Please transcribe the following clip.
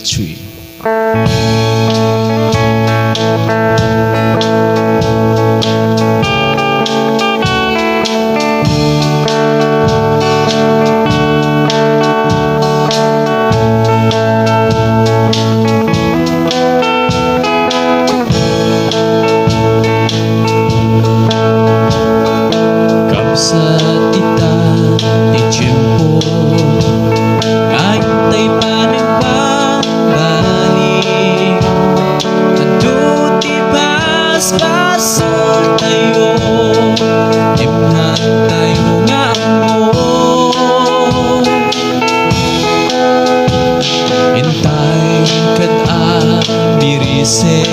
tree. Kapsat ita ti tiyempo, kahit tayo pa nagbabalik, naduti paspason tayo, timhan tayo nga mo. Intay kad birise